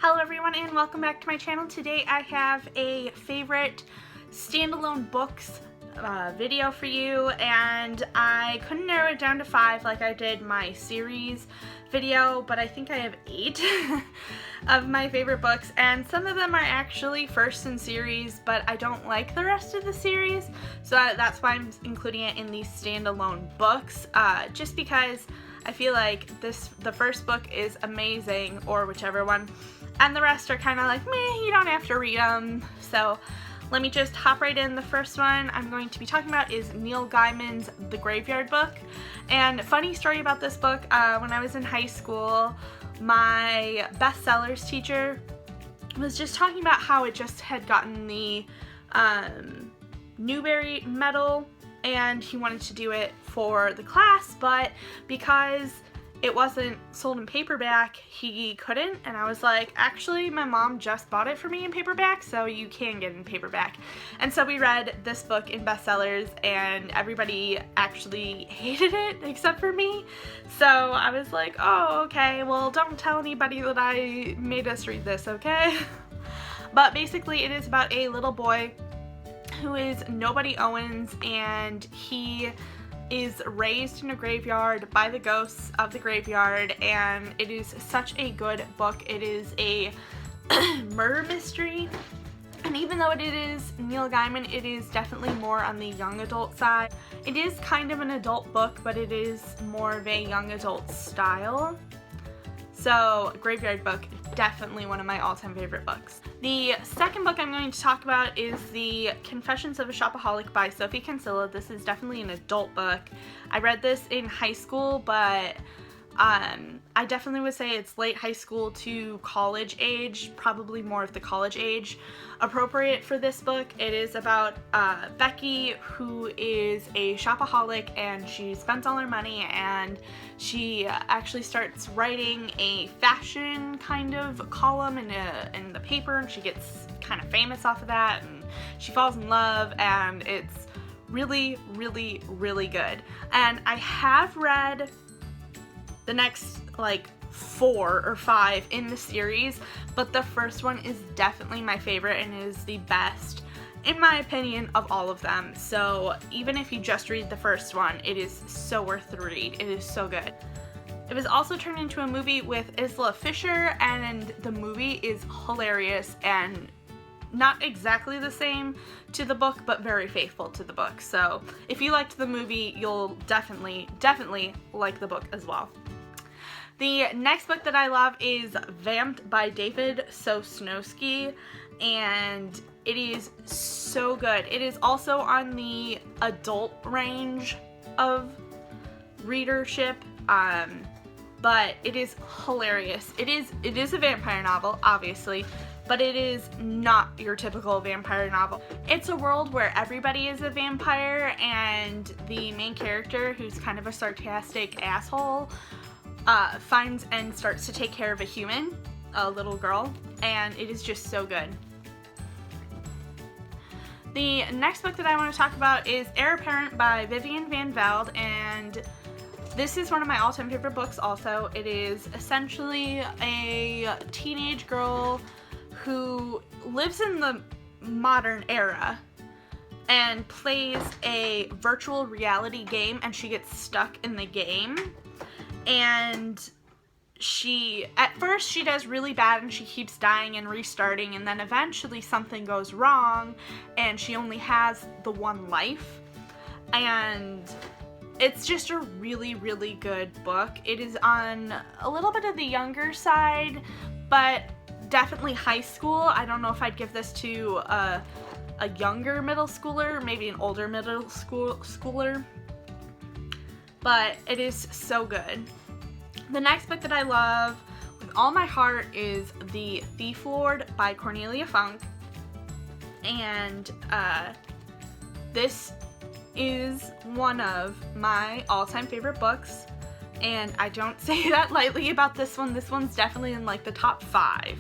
Hello everyone and welcome back to my channel. Today I have a favorite standalone books video for you, and I couldn't narrow it down to 5 like I did my series video, but I think I have 8 of my favorite books, and some of them are actually first in series, but I don't like the rest of the series, so that's why I'm including it in these standalone books, just because I feel like the first book is amazing, or whichever one, and the rest are kind of like, meh, you don't have to read them. So let me just hop right in. The first one I'm going to be talking about is Neil Gaiman's The Graveyard Book. And funny story about this book, when I was in high school, my bestsellers teacher was just talking about how it just had gotten the Newbery medal, and he wanted to do it for the class, but because it wasn't sold in paperback, he couldn't, and I was like, actually, my mom just bought it for me in paperback, so you can get it in paperback. And so we read this book in bestsellers, and everybody actually hated it, except for me. So I was like, oh, okay, well, don't tell anybody that I made us read this, okay? But basically, it is about a little boy who is nobody Owens, and he is raised in a graveyard by the ghosts of the graveyard, and it is such a good book. It is a murder mystery, and even though it is Neil Gaiman, it is definitely more on the young adult side. It is kind of an adult book, but it is more of a young adult style. So, Graveyard Book, definitely one of my all-time favorite books. The second book I'm going to talk about is The Confessions of a Shopaholic by Sophie Kinsella. This is definitely an adult book. I read this in high school, but I definitely would say it's late high school to college age, probably more of the college age appropriate for this book. It is about Becky, who is a shopaholic, and she spends all her money, and she actually starts writing a fashion kind of column in the paper, and she gets kind of famous off of that, and she falls in love, and it's really, really, really good. And I have read the next like 4 or 5 in the series, but the first one is definitely my favorite and is the best, in my opinion, of all of them. So even if you just read the first one, it is so worth the read. It is so good. It was also turned into a movie with Isla Fisher, and the movie is hilarious and not exactly the same to the book, but very faithful to the book. So if you liked the movie, you'll definitely like the book as well. The next book that I love is Vamped by David Sosnowski, and it is so good. It is also on the adult range of readership, but it is hilarious. It is a vampire novel, obviously, but it is not your typical vampire novel. It's a world where everybody is a vampire, and the main character, who's kind of a sarcastic asshole, finds and starts to take care of a human, a little girl, and it is just so good. The next book that I want to talk about is Heir Apparent by Vivian Vande, and this is one of my all-time favorite books also. It is essentially a teenage girl who lives in the modern era and plays a virtual reality game, and she gets stuck in the game. And at first she does really bad, and she keeps dying and restarting, and then eventually something goes wrong and she only has the one life, and it's just a really, really good book. It is on a little bit of the younger side, but definitely high school. I don't know if I'd give this to a younger middle schooler, maybe an older middle schooler, but it is so good. The next book that I love with all my heart is The Thief Lord by Cornelia Funke, and this is one of my all-time favorite books, and I don't say that lightly about this one. This one's definitely in like the top 5.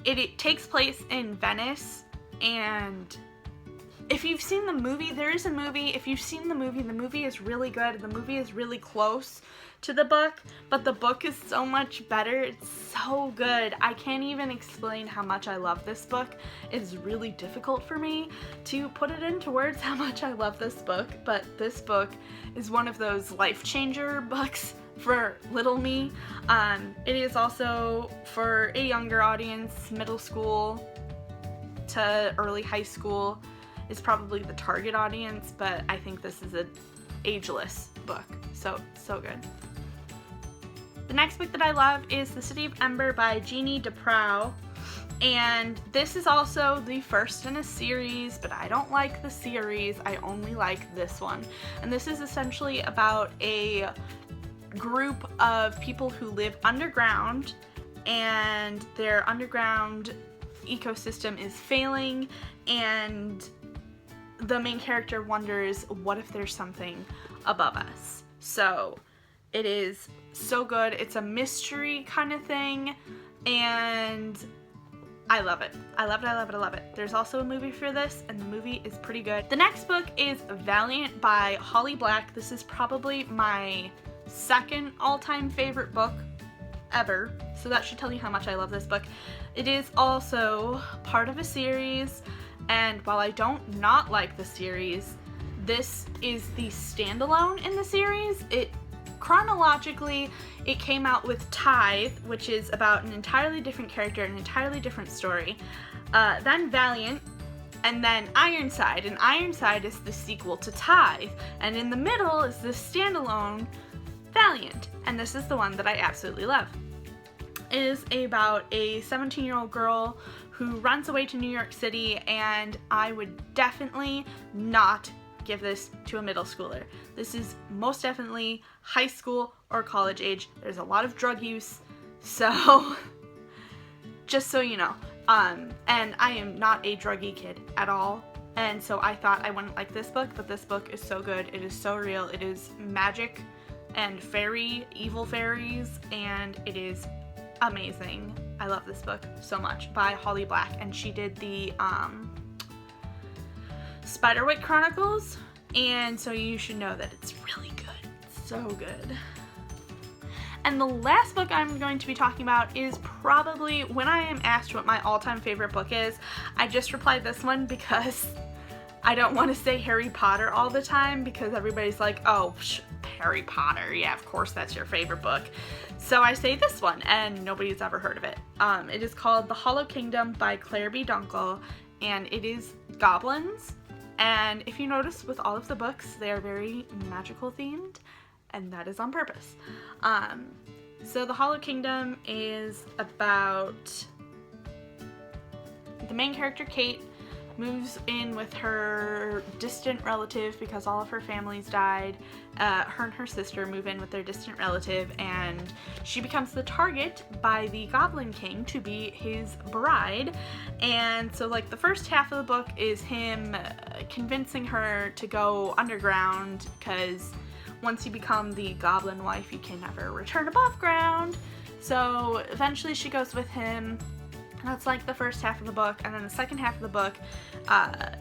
It takes place in Venice, and if you've seen the movie, there is a movie. If you've seen the movie is really good. The movie is really close to the book, but the book is so much better. It's so good. I can't even explain how much I love this book. It's really difficult for me to put it into words how much I love this book, but this book is one of those life changer books for little me. It is also for a younger audience. Middle school to early high school is probably the target audience, but I think this is an ageless book. So good. The next book that I love is The City of Ember by Jeanne DuPrau, and this is also the first in a series, but I don't like the series, I only like this one. And this is essentially about a group of people who live underground, and their underground ecosystem is failing, and the main character wonders, what if there's something above us? So it is so good. It's a mystery kind of thing, and I love it. I love it, I love it, I love it. There's also a movie for this, and the movie is pretty good. The next book is Valiant by Holly Black. This is probably my second all-time favorite book ever, so that should tell you how much I love this book. It is also part of a series, and while I don't not like the series, this is the standalone in the series. Chronologically, it came out with Tithe, which is about an entirely different character, an entirely different story, then Valiant, and then Ironside, and Ironside is the sequel to Tithe, and in the middle is this standalone Valiant, and this is the one that I absolutely love. It is about a 17-year-old girl who runs away to New York City, and I would definitely not give this to a middle schooler. This is most definitely high school or college age. There's a lot of drug use, so just so you know. And I am not a druggy kid at all, and so I thought I wouldn't like this book, but this book is so good. It is so real. It is magic and evil fairies, and it is amazing. I love this book so much, by Holly Black, and she did the Spiderwick Chronicles, and so you should know that it's really good. It's so good. And the last book I'm going to be talking about is probably, when I am asked what my all-time favorite book is, I just replied this one because I don't want to say Harry Potter all the time, because everybody's like, oh, Harry Potter, yeah, of course that's your favorite book. So I say this one, and nobody's ever heard of it. It is called The Hollow Kingdom by Claire B. Dunkle, and it is goblins. And if you notice, with all of the books, they are very magical themed, and that is on purpose. So The Hollow Kingdom is about the main character, Kate, moves in with her distant relative because all of her family's died. Her and her sister move in with their distant relative, and she becomes the target by the Goblin King to be his bride. And so, like, the first half of the book is him convincing her to go underground, because once you become the goblin wife, you can never return above ground. So eventually she goes with him. That's like the first half of the book, and then the second half of the book,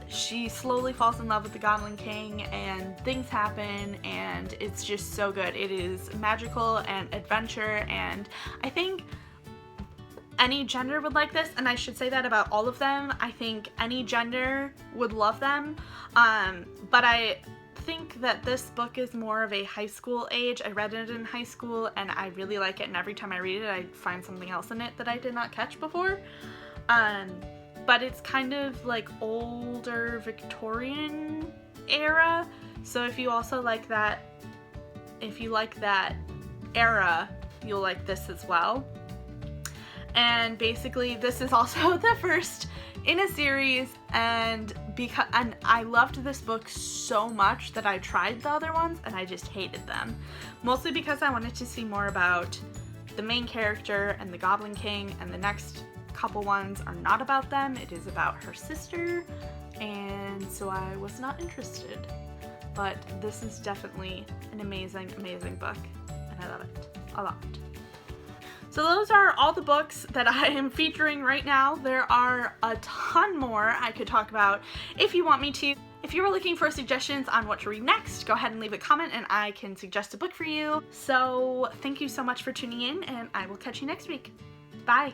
she slowly falls in love with the Goblin King, and things happen, and it's just so good. It is magical and adventure, and I think any gender would like this, and I should say that about all of them. I think any gender would love them, but I think that this book is more of a high school age. I read it in high school, and I really like it, and every time I read it I find something else in it that I did not catch before. But it's kind of like older Victorian era, so if you also like that, if you like that era, you'll like this as well. And basically this is also the first in a series, and I loved this book so much that I tried the other ones and I just hated them. Mostly because I wanted to see more about the main character and the Goblin King, and the next couple ones are not about them. It is about her sister, and so I was not interested. But this is definitely an amazing, amazing book, and I love it a lot. So those are all the books that I am featuring right now. There are a ton more I could talk about if you want me to. If you were looking for suggestions on what to read next, go ahead and leave a comment and I can suggest a book for you. So thank you so much for tuning in, and I will catch you next week. Bye!